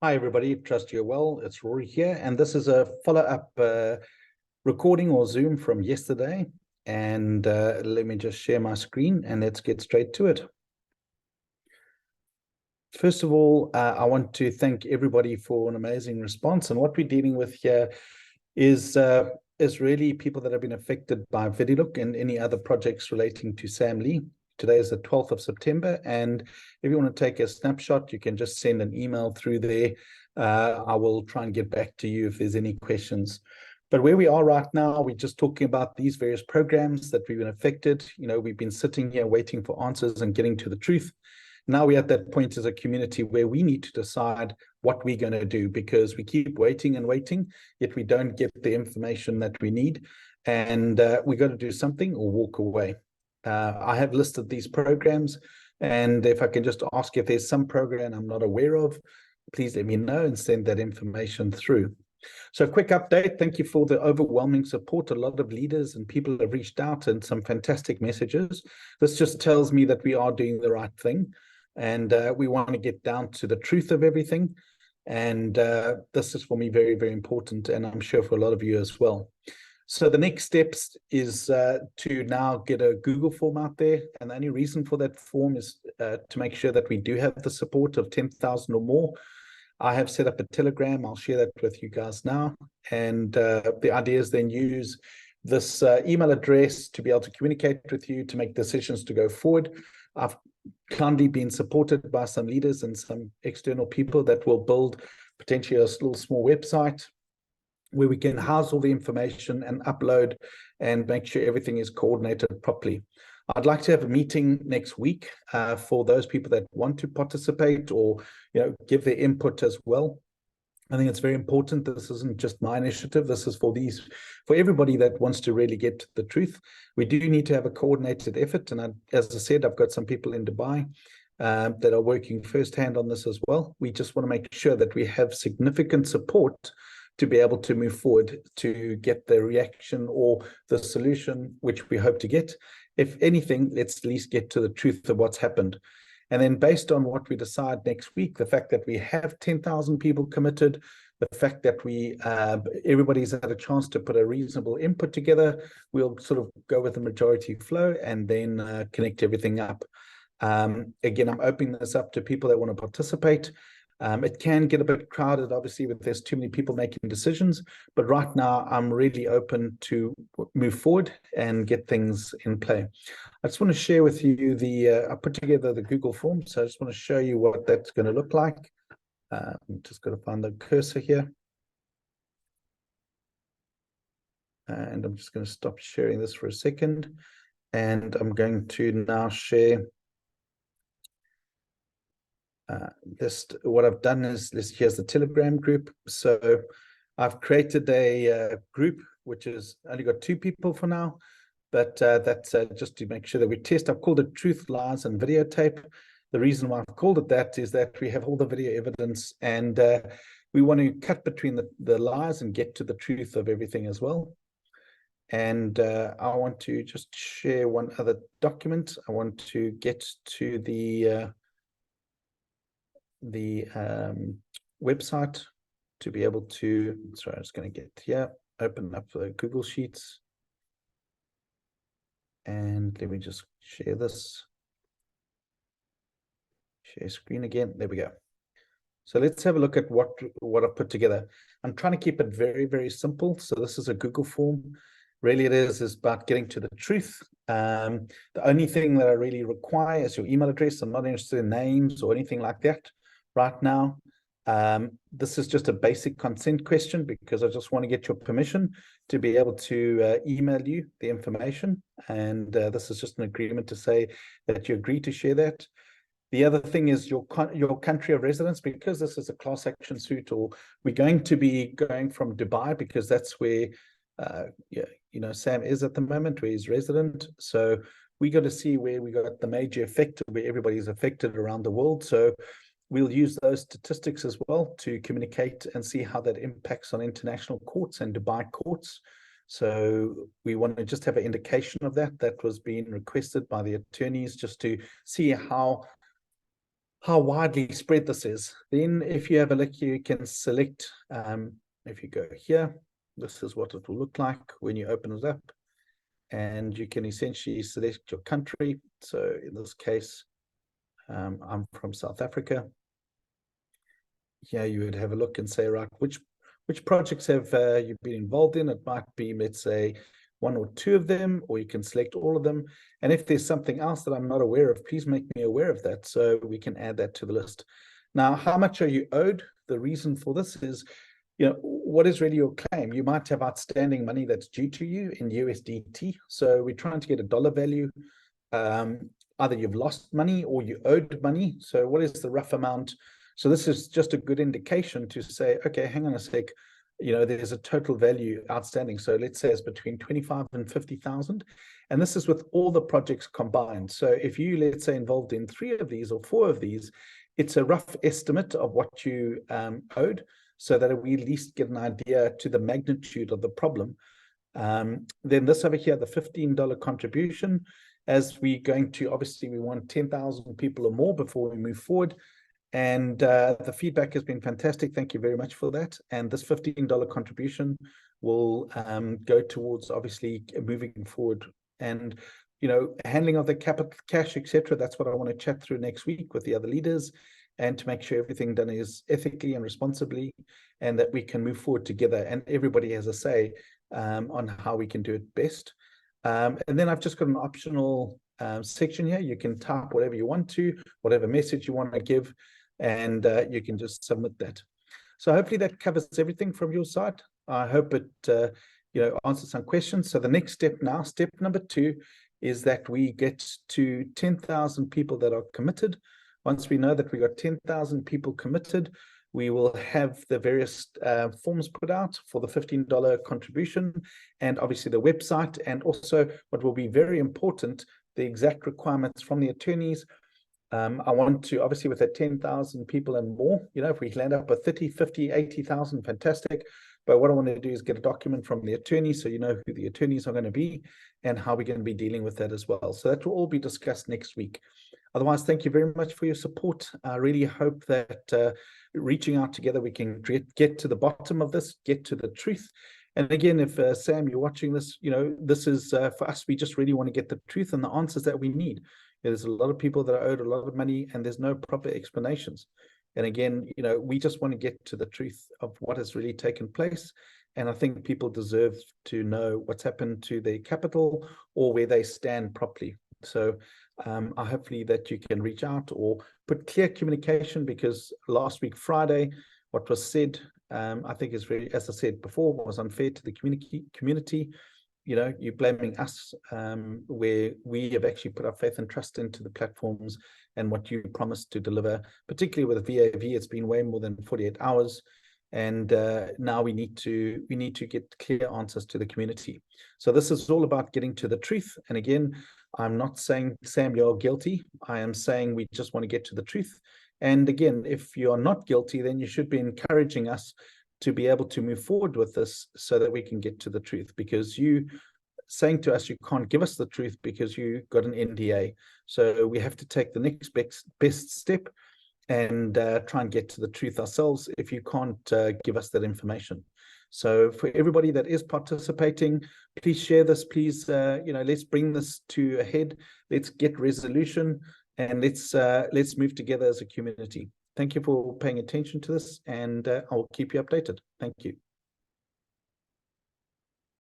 Hi, everybody. Trust you're well. It's Rory here, and this is a follow-up recording or Zoom from yesterday. And let me just share my screen and let's get straight to it. First of all, I want to thank everybody for an amazing response. And what we're dealing with here is really people that have been affected by Vidilook and any other projects relating to Sam Lee. Today is the 12th of September, and if you want to take a snapshot, you can just send an email through there. I will try and get back to you if there's any questions. But where we are right now, we're just talking about these various programs that we've been affected. You know, we've been sitting here waiting for answers and getting to the truth. Now we're at that point as a community where we need to decide what we're going to do, because we keep waiting and waiting, yet we don't get the information that we need. And we got to do something or walk away. I have listed these programs, and if I can just ask if there's some program I'm not aware of, please let me know and send that information through. So quick update. Thank you for the overwhelming support. A lot of leaders and people have reached out and some fantastic messages. This just tells me that we are doing the right thing, and we want to get down to the truth of everything. And this is for me very, very important, and I'm sure for a lot of you as well. So the next steps is to now get a Google form out there. And the only reason for that form is to make sure that we do have the support of 10,000 or more. I have set up a Telegram. I'll share that with you guys now. And the idea is then use this email address to be able to communicate with you, to make decisions to go forward. I've kindly been supported by some leaders and some external people that will build potentially a little small website where we can house all the information and upload and make sure everything is coordinated properly. I'd like to have a meeting next week for those people that want to participate or give their input as well. I think it's very important. This isn't just my initiative. This is for everybody that wants to really get to the truth. We do need to have a coordinated effort. And as I said, I've got some people in Dubai that are working firsthand on this as well. We just want to make sure that we have significant support to be able to move forward to get the reaction or the solution, which we hope to get. If anything, let's at least get to the truth of what's happened. And then based on what we decide next week, the fact that we have 10,000 people committed, the fact that everybody's had a chance to put a reasonable input together, we'll sort of go with the majority flow and then connect everything up. Again, I'm opening this up to people that want to participate. It can get a bit crowded, obviously, if there's too many people making decisions. But right now, I'm really open to move forward and get things in play. I just want to share with you I put together the Google form. So I just want to show you what that's going to look like. I'm just going to find the cursor here. And I'm just going to stop sharing this for a second. And I'm going to now share what I've done is here's the Telegram group. So I've created a group which is only got 2 people for now, but that's just to make sure that we test. I've called it Truth, Lies, and Videotape. The reason why I've called it that is that we have all the video evidence, and we want to cut between the lies and get to the truth of everything as well. And I want to just share one other document. I want to get to the website to be able to, sorry, I'm just going to get here, open up the Google Sheets. And let me just share this. Share screen again. There we go. So let's have a look at what I've put together. I'm trying to keep it very, very simple. So this is a Google form. Really, it is about getting to the truth. The only thing that I really require is your email address. I'm not interested in names or anything like that right now. This is just a basic consent question because I just want to get your permission to be able to email you the information. And this is just an agreement to say that you agree to share that. The other thing is your country of residence, because this is a class action suit, or we're going to be going from Dubai because that's where Sam is at the moment, where he's resident. So we got to see where we got the major effect, where everybody's affected around the world. So we'll use those statistics as well to communicate and see how that impacts on international courts and Dubai courts. So we want to just have an indication of that. That was being requested by the attorneys just to see how how widely spread this is. Then if you have a look, you can select, if you go here, this is what it will look like when you open it up. And you can essentially select your country. So in this case, I'm from South Africa. Here you would have a look and say, right, which projects have you been involved in? It might be, let's say, one or two of them, or you can select all of them. And if there's something else that I'm not aware of, please make me aware of that so we can add that to the list. Now, how much are you owed? The reason for this is, what is really your claim? You might have outstanding money that's due to you in USDT. So we're trying to get a dollar value. Either you've lost money or you owed money. So what is the rough amount? So this is just a good indication to say, okay, hang on a sec, there's a total value outstanding. So let's say it's between 25 and 50,000. And this is with all the projects combined. So if you, let's say, involved in 3 of these or 4 of these, it's a rough estimate of what you owed, so that we at least get an idea to the magnitude of the problem. Then this over here, the $15 contribution, as we're going to, obviously, we want 10,000 people or more before we move forward. And the feedback has been fantastic. Thank you very much for that. And this $15 contribution will go towards, obviously, moving forward. And, handling of the capital, cash, etc. That's what I want to chat through next week with the other leaders, and to make sure everything done is ethically and responsibly, and that we can move forward together. And everybody has a say on how we can do it best. And then I've just got an optional section here. You can type whatever you want to, whatever message you want to give, and you can just submit that. So hopefully that covers everything from your side. I hope it answers some questions. So the next step now, step number 2, is that we get to 10,000 people that are committed. Once we know that we got 10,000 people committed, we will have the various forms put out for the $15 contribution, and obviously the website, and also what will be very important, the exact requirements from the attorneys. I want to, obviously, with that 10,000 people and more, if we land up with 30, 50, 80,000, fantastic. But what I want to do is get a document from the attorney, so you know who the attorneys are going to be and how we're going to be dealing with that as well. So that will all be discussed next week. Otherwise, thank you very much for your support. I really hope that reaching out together, we can get to the bottom of this, get to the truth. And again, if Sam, you're watching this, this is for us, we just really want to get the truth and the answers that we need. There's a lot of people that are owed a lot of money, and there's no proper explanations. And again, we just want to get to the truth of what has really taken place. And I think people deserve to know what's happened to their capital or where they stand properly. So I hopefully that you can reach out or put clear communication, because last week, Friday, what was said, I think is very, as I said before, was unfair to the community. You're blaming us where we have actually put our faith and trust into the platforms and what you promised to deliver, particularly with V.A.V. It's been way more than 48 hours. And now we need to get clear answers to the community. So this is all about getting to the truth. And again, I'm not saying, Sam, you're guilty. I am saying we just want to get to the truth. And again, if you're not guilty, then you should be encouraging us to be able to move forward with this so that we can get to the truth, because you saying to us you can't give us the truth because you got an NDA. So we have to take the next best step and try and get to the truth ourselves if you can't give us that information. So for everybody that is participating, please share this. Please, let's bring this to a head. Let's get resolution, and let's move together as a community. Thank you for paying attention to this, and I'll keep you updated. Thank you.